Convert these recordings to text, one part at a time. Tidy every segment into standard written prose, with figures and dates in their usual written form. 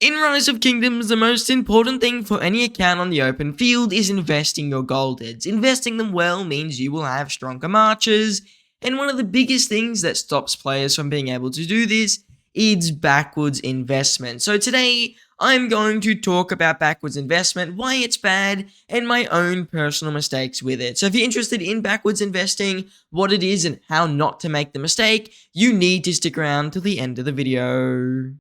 In Rise of Kingdoms, the most important thing for any account on the open field is investing your gold heads. Investing them well means you will have stronger marches, and one of the biggest things that stops players from being able to do this is backwards investment. So today, I'm going to talk about backwards investment, why it's bad, and my own personal mistakes with it. So if you're interested in backwards investing, what it is and how not to make the mistake, you need to stick around till the end of the video.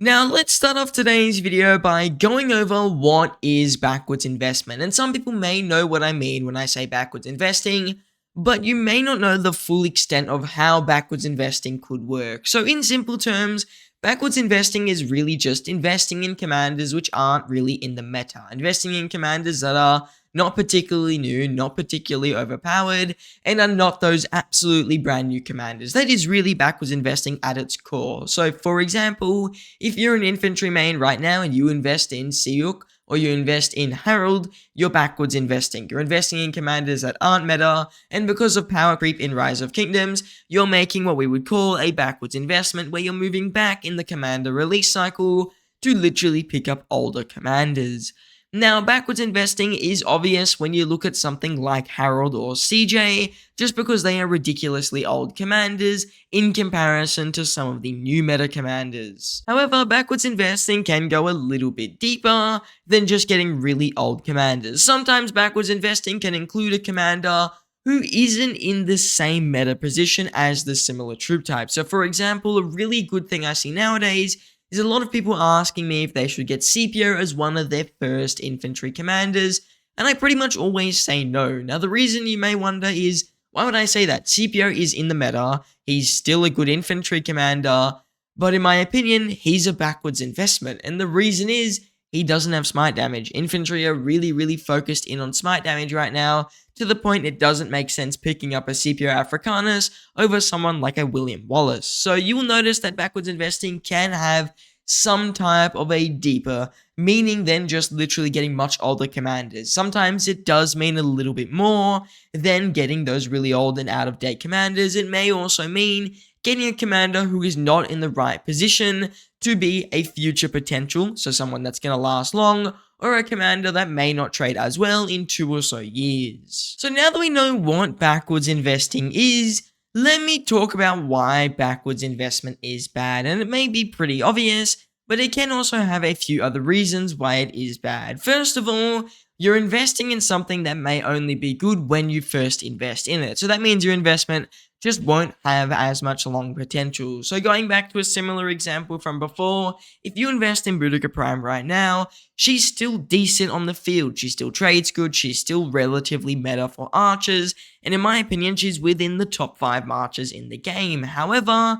Now, let's start off today's video by going over what is backwards investment. And some people may know what I mean when I say backwards investing, but you may not know the full extent of how backwards investing could work. So in simple terms, backwards investing is really just investing in commanders which aren't really in the meta. Investing in commanders that are not particularly new, not particularly overpowered, and are not those absolutely brand new commanders. That is really backwards investing at its core. So for example, if you're an infantry main right now and you invest in Siuk, or you invest in Harold, you're backwards investing. You're investing in commanders that aren't meta, and because of power creep in Rise of Kingdoms, you're making what we would call a backwards investment, where you're moving back in the commander release cycle to literally pick up older commanders. Now, backwards investing is obvious when you look at something like Harold or CJ, just because they are ridiculously old commanders in comparison to some of the new meta commanders. However, backwards investing can go a little bit deeper than just getting really old commanders. Sometimes backwards investing can include a commander who isn't in the same meta position as the similar troop type. So for example, a really good thing I see nowadays is a lot of people asking me if they should get Scipio as one of their first infantry commanders, and I pretty much always say no. Now the reason you may wonder is, why would I say that? Scipio is in the meta, he's still a good infantry commander, but in my opinion, he's a backwards investment, and the reason is, he doesn't have smite damage. Infantry are really focused in on smite damage right now, to the point it doesn't make sense picking up a Scipio Africanus over someone like a William Wallace. So you will notice that backwards investing can have some type of a deeper meaning than just literally getting much older commanders. Sometimes it does mean a little bit more than getting those really old and out-of-date commanders. It may also mean getting a commander who is not in the right position to be a future potential, so someone that's going to last long, or a commander that may not trade as well in 2 or so years. So now that we know what backwards investing is, let me talk about why backwards investment is bad. And it may be pretty obvious, but it can also have a few other reasons why it is bad. First of all, you're investing in something that may only be good when you first invest in it. So that means your investment just won't have as much long potential. So going back to a similar example from before, if you invest in Boudica Prime right now, she's still decent on the field. She still trades good. She's still relatively meta for archers. And in my opinion, she's within the top 5 marchers in the game. However,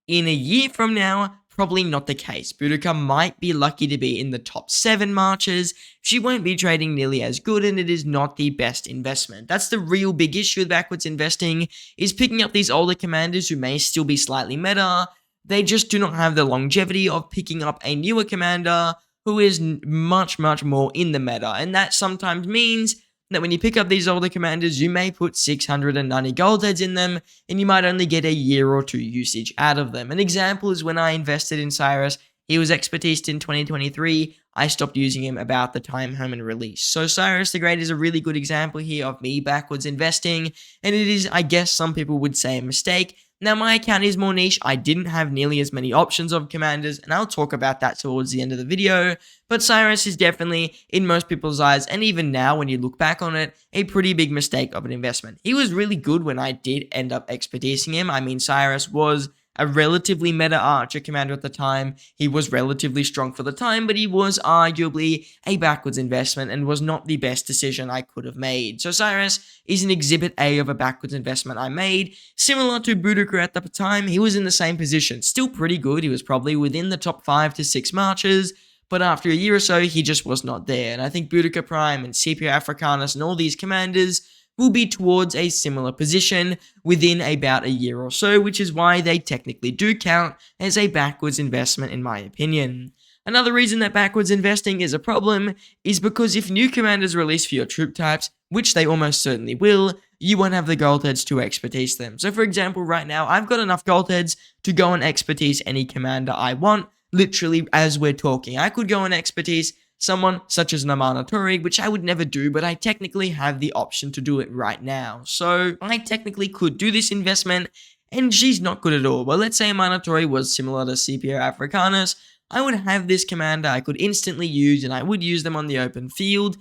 in a year from now, probably not the case. Boudica might be lucky to be in the top 7 marchers. She won't be trading nearly as good, and it is not the best investment. That's the real big issue with backwards investing, is picking up these older commanders who may still be slightly meta. They just do not have the longevity of picking up a newer commander who is much more in the meta. And that sometimes means that when you pick up these older commanders, you may put 690 gold heads in them, and you might only get a year or 2 usage out of them. An example is when I invested in Cyrus. He was expertised in 2023. I stopped using him about the time Herman released. So Cyrus the Great is a really good example here of me backwards investing, and it is, I guess some people would say, a mistake. Now, my account is more niche. I didn't have nearly as many options of commanders, and I'll talk about that towards the end of the video. But Cyrus is definitely, in most people's eyes, and even now when you look back on it, a pretty big mistake of an investment. He was really good when I did end up expertising him. I mean, Cyrus was a relatively meta archer commander at the time. He was relatively strong for the time, but he was arguably a backwards investment and was not the best decision I could have made. So Cyrus is an exhibit A of a backwards investment I made. Similar to Boudica at the time, he was in the same position. Still pretty good. He was probably within the top 5 to 6 marches, but after a year or so, he just was not there. And I think Boudica Prime and Scipio Africanus and all these commanders will be towards a similar position within about a year or so, which is why they technically do count as a backwards investment in my opinion. Another reason that backwards investing is a problem is because if new commanders release for your troop types, which they almost certainly will, you won't have the gold heads to expertise them. So for example, right now, I've got enough gold heads to go and expertise any commander I want. literally as we're talking. I could go on expertise someone such as Namana Tori, which I would never do, but I technically have the option to do it right now. So I technically could do this investment, and she's not good at all. But let's say Namana Tori was similar to Scipio Africanus. I would have this commander I could instantly use, and I would use them on the open field.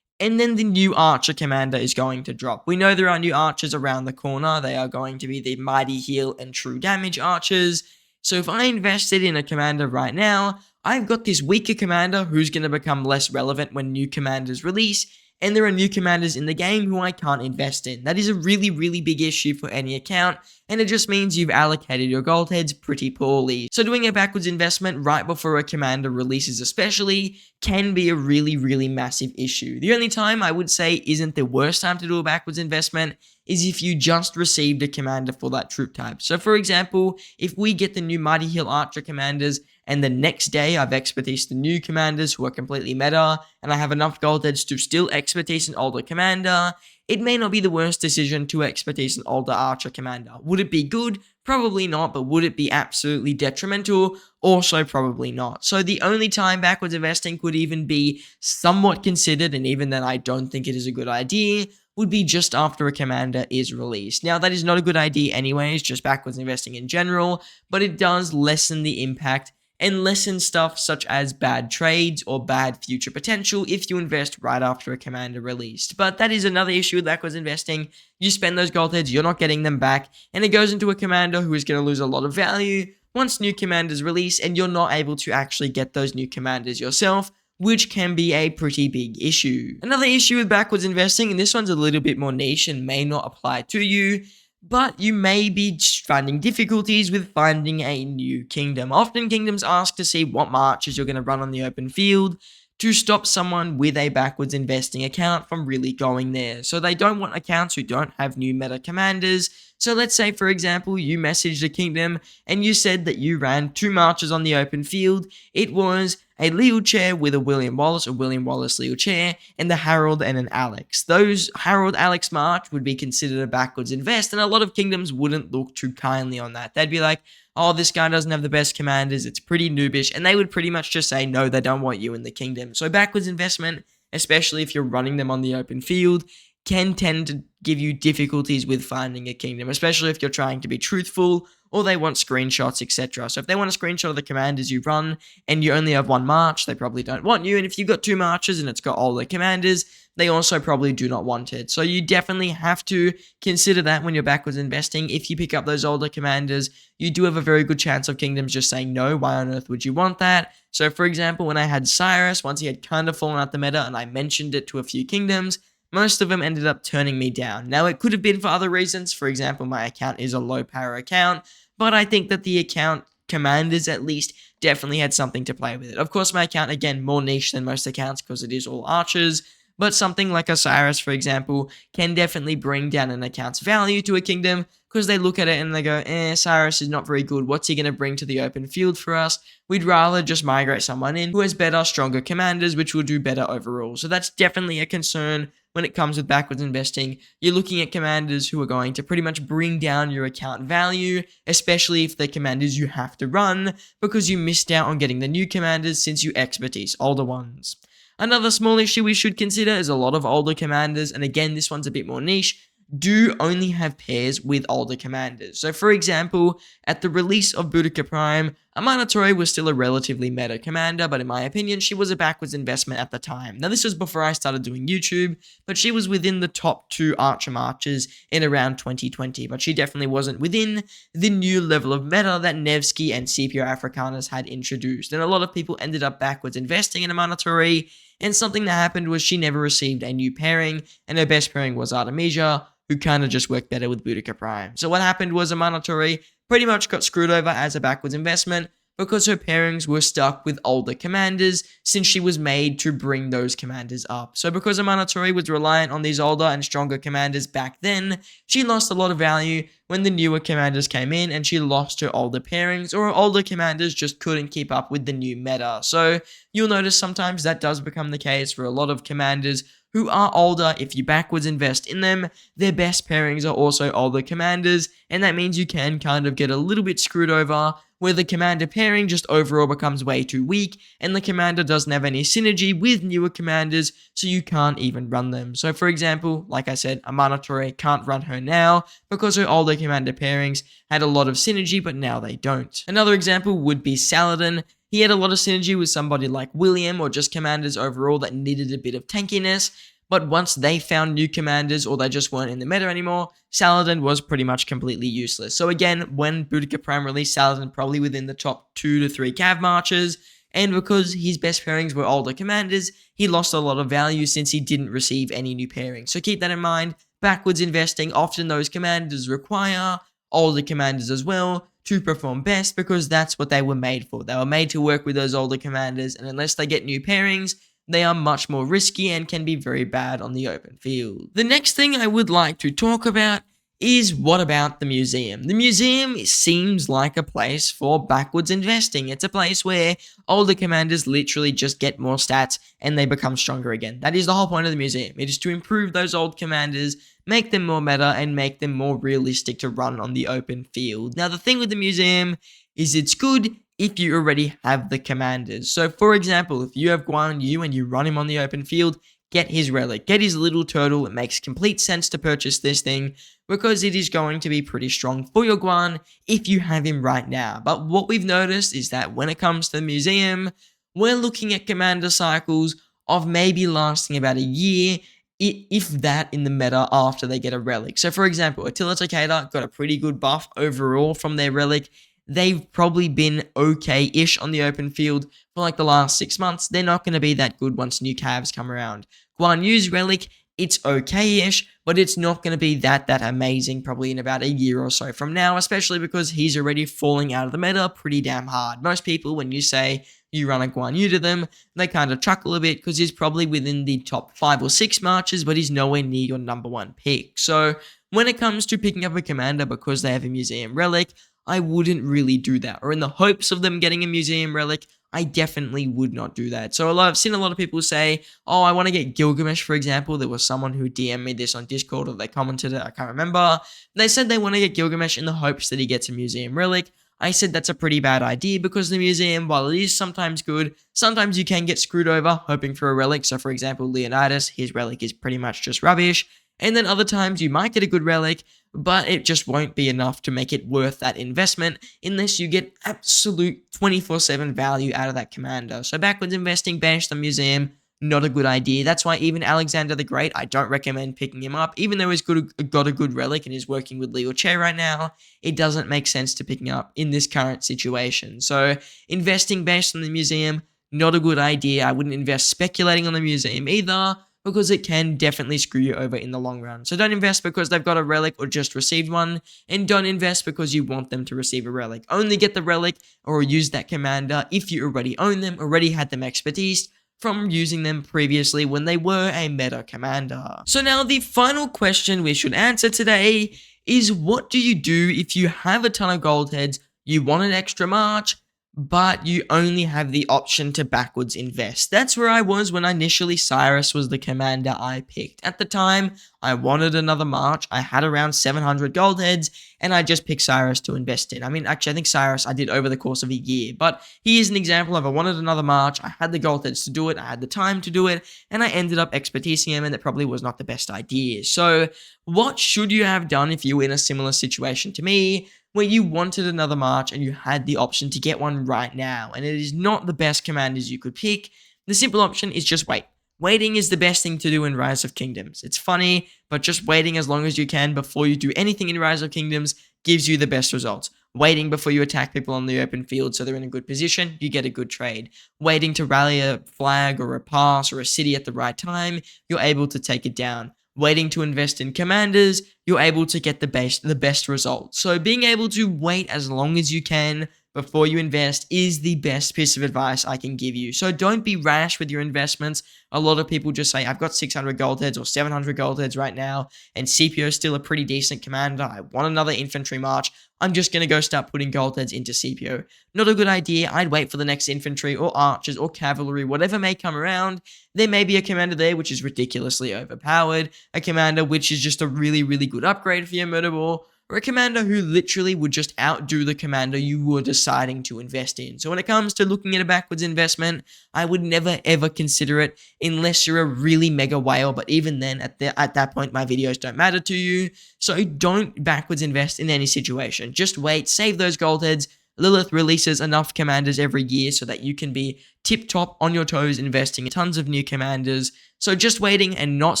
And then the new Archer commander is going to drop. We know there are new Archers around the corner. They are going to be the Mighty Heal and True Damage Archers. So if I invested in a commander right now, I've got this weaker commander who's going to become less relevant when new commanders release, and there are new commanders in the game who I can't invest in. That is a really, really big issue for any account, and it just means you've allocated your gold heads pretty poorly. So doing a backwards investment right before a commander releases especially can be a really, really massive issue. The only time I would say isn't the worst time to do a backwards investment is if you just received a commander for that troop type. So for example, if we get the new Mighty Heal Archer commanders, and the next day I've expertised the new commanders who are completely meta, and I have enough gold heads to still expertise an older commander, it may not be the worst decision to expertise an older Archer commander. Would it be good? Probably not, but would it be absolutely detrimental? Also probably not. So the only time backwards investing could even be somewhat considered, and even then I don't think it is a good idea, would be just after a commander is released. Now that is not a good idea anyways, just backwards investing in general, but it does lessen the impact and lessen stuff such as bad trades or bad future potential if you invest right after a commander released. But that is another issue with backwards investing. You spend those gold heads, you're not getting them back, and it goes into a commander who is going to lose a lot of value once new commanders release, and you're not able to actually get those new commanders yourself, which can be a pretty big issue. Another issue with backwards investing, and this one's a little bit more niche and may not apply to you, but you may be finding difficulties with finding a new kingdom. Often kingdoms ask to see what marches you're going to run on the open field to stop someone with a backwards investing account from really going there. So they don't want accounts who don't have new meta commanders. So let's say, for example, you messaged a kingdom and you said that you ran 2 marches on the open field. It was a Leo chair with a William Wallace Leo chair, and the Harold and an Alex. Those Harold Alex march would be considered a backwards invest, and a lot of kingdoms wouldn't look too kindly on that. They'd be like, oh, this guy doesn't have the best commanders, it's pretty noobish, and they would pretty much just say, no, they don't want you in the kingdom. So backwards investment, especially if you're running them on the open field, can tend to give you difficulties with finding a kingdom, especially if you're trying to be truthful or they want screenshots, etc. So if they want a screenshot of the commanders you run and you only have 1 march, they probably don't want you. And if you've got 2 marches and it's got older commanders, they also probably do not want it. So you definitely have to consider that when you're backwards investing. If you pick up those older commanders, you do have a very good chance of kingdoms just saying, no, why on earth would you want that? So for example, when I had Cyrus, once he had kind of fallen out the meta and I mentioned it to a few kingdoms, most of them ended up turning me down. Now, it could have been for other reasons. For example, my account is a low power account, but I think that the account commanders at least definitely had something to play with it. Of course, my account, again, more niche than most accounts because it is all archers, but something like Osiris, for example, can definitely bring down an account's value to a kingdom because they look at it and they go, Cyrus is not very good. What's he going to bring to the open field for us? We'd rather just migrate someone in who has better, stronger commanders, which will do better overall. So that's definitely a concern when it comes with backwards investing. You're looking at commanders who are going to pretty much bring down your account value, especially if they're commanders you have to run because you missed out on getting the new commanders since you expertise older ones. Another small issue we should consider is a lot of older commanders, and again, this one's a bit more niche, do only have pairs with older commanders. So for example, at the release of Boudica Prime, Amana Tori was still a relatively meta commander, but in my opinion, she was a backwards investment at the time. Now this was before I started doing YouTube, but she was within the top 2 Archer marches in around 2020, but she definitely wasn't within the new level of meta that Nevsky and Scipio Africanus had introduced, and a lot of people ended up backwards investing in Amana Tori, and something that happened was she never received a new pairing, and her best pairing was Artemisia, who kind of just worked better with Boudica Prime. So what happened was Amana Tori pretty much got screwed over as a backwards investment because her pairings were stuck with older commanders since she was made to bring those commanders up. So because Amana Tori was reliant on these older and stronger commanders back then, she lost a lot of value when the newer commanders came in and she lost her older pairings, or her older commanders just couldn't keep up with the new meta. So you'll notice sometimes that does become the case for a lot of commanders who are older. If you backwards invest in them, their best pairings are also older commanders, and that means you can kind of get a little bit screwed over where the commander pairing just overall becomes way too weak, and the commander doesn't have any synergy with newer commanders, so you can't even run them. So for example, like I said, Amana Torre can't run her now because her older commander pairings had a lot of synergy, but now they don't. Another example would be Saladin. He had a lot of synergy with somebody like William or just commanders overall that needed a bit of tankiness, but once they found new commanders or they just weren't in the meta anymore, Saladin was pretty much completely useless. So again, when Boudica Prime released, Saladin probably within the top 2 to 3 cav marches, and because his best pairings were older commanders, he lost a lot of value since he didn't receive any new pairings. So keep that in mind. Backwards investing, often those commanders require older commanders as well to perform best because that's what they were made for. They were made to work with those older commanders, and unless they get new pairings, they are much more risky and can be very bad on the open field. The next thing I would like to talk about is what about the museum? The museum seems like a place for backwards investing. It's a place where older commanders literally just get more stats and they become stronger again. That is the whole point of the museum. It is to improve those old commanders, make them more meta, and make them more realistic to run on the open field. Now, the thing with the museum is it's good if you already have the commanders. So, for example, if you have Guan Yu and you run him on the open field, get his relic, get his little turtle. It makes complete sense to purchase this thing because it is going to be pretty strong for your Guan if you have him right now. But what we've noticed is that when it comes to the museum, we're looking at commander cycles of maybe lasting about a year, if that, in the meta after they get a relic. So, for example, Attila Takeda got a pretty good buff overall from their relic. They've probably been okay-ish on the open field for like the last 6 months. They're not going to be that good once new calves come around. Guan Yu's relic, it's okay-ish, but it's not going to be that amazing probably in about a year or so from now, especially because he's already falling out of the meta pretty damn hard. Most people, when you say you run a Guan Yu to them, they kind of chuckle a bit because he's probably within the top 5 or 6 marches, but he's nowhere near your number 1 pick. So when it comes to picking up a commander because they have a museum relic, I wouldn't really do that. Or in the hopes of them getting a museum relic, I definitely would not do that. So I've seen a lot of people say, oh, I want to get Gilgamesh, for example. There was someone who DM'd me this on Discord, or they commented it, I can't remember. They said they want to get Gilgamesh in the hopes that he gets a museum relic. I said that's a pretty bad idea because the museum, while it is sometimes good, sometimes you can get screwed over hoping for a relic. So for example, Leonidas, his relic is pretty much just rubbish. And then other times you might get a good relic, but it just won't be enough to make it worth that investment unless you get absolute 24/7 value out of that commander. So backwards investing based on museum, not a good idea. That's why even Alexander the Great, I don't recommend picking him up. Even though he's got a good relic and is working with Liu Che right now, it doesn't make sense to picking up in this current situation. So investing based on the museum, not a good idea. I wouldn't invest speculating on the museum either, because it can definitely screw you over in the long run. So don't invest because they've got a relic or just received one, and don't invest because you want them to receive a relic. Only get the relic or use that commander if you already own them, already had them expertise from using them previously when they were a meta commander. So now the final question we should answer today is, what do you do if you have a ton of gold heads, you want an extra march, but you only have the option to backwards invest? That's where I was when initially Cyrus was the commander I picked. At the time, I wanted another march. I had around 700 gold heads, and I just picked Cyrus to invest in. I mean, actually, I think Cyrus I did over the course of a year, but he is an example of I wanted another march. I had the gold heads to do it. I had the time to do it, and I ended up expertising him, and that probably was not the best idea. So what should you have done if you were in a similar situation to me, where you wanted another march and you had the option to get one right now, and it is not the best commanders you could pick? The simple option is just wait. Waiting is the best thing to do in Rise of Kingdoms. It's funny, but just waiting as long as you can before you do anything in Rise of Kingdoms gives you the best results. Waiting before you attack people on the open field so they're in a good position, you get a good trade. Waiting to rally a flag or a pass or a city at the right time, you're able to take it down. Waiting to invest in commanders, you're able to get the best results. So being able to wait as long as you can before you invest is the best piece of advice I can give you. So don't be rash with your investments. A lot of people just say, I've got 600 gold heads or 700 gold heads right now, and Scipio is still a pretty decent commander. I want another infantry march. I'm just going to go start putting gold heads into Scipio. Not a good idea. I'd wait for the next infantry or archers or cavalry, whatever may come around. There may be a commander there which is ridiculously overpowered, a commander which is just a really, really good upgrade for your meta ball. or a commander who literally would just outdo the commander you were deciding to invest in. So when it comes to looking at a backwards investment, I would never ever consider it unless you're a really mega whale, but even then at that point my videos don't matter to you. So don't backwards invest in any situation. Just wait, save those gold heads. Lilith releases enough commanders every year so that you can be tip-top on your toes investing in tons of new commanders. So just waiting and not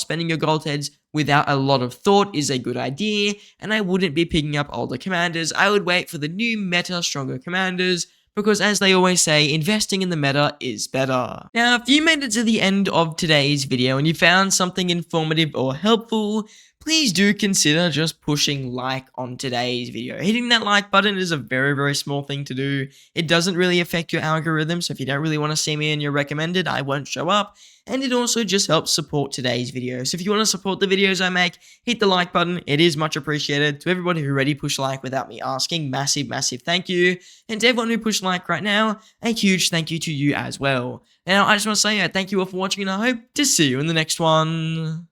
spending your gold heads without a lot of thought is a good idea, and I wouldn't be picking up older commanders. I would wait for the new meta stronger commanders, because as they always say, investing in the meta is better. Now, if you made it to the end of today's video and you found something informative or helpful, please do consider just pushing like on today's video. Hitting that like button is a very, very small thing to do. It doesn't really affect your algorithm, so if you don't really want to see me in your recommended, I won't show up. And it also just helps support today's video. So if you want to support the videos I make, hit the like button. It is much appreciated. To everybody who already pushed like without me asking, massive, massive thank you. And to everyone who pushed like right now, a huge thank you to you as well. Now, I just want to say thank you all for watching, and I hope to see you in the next one.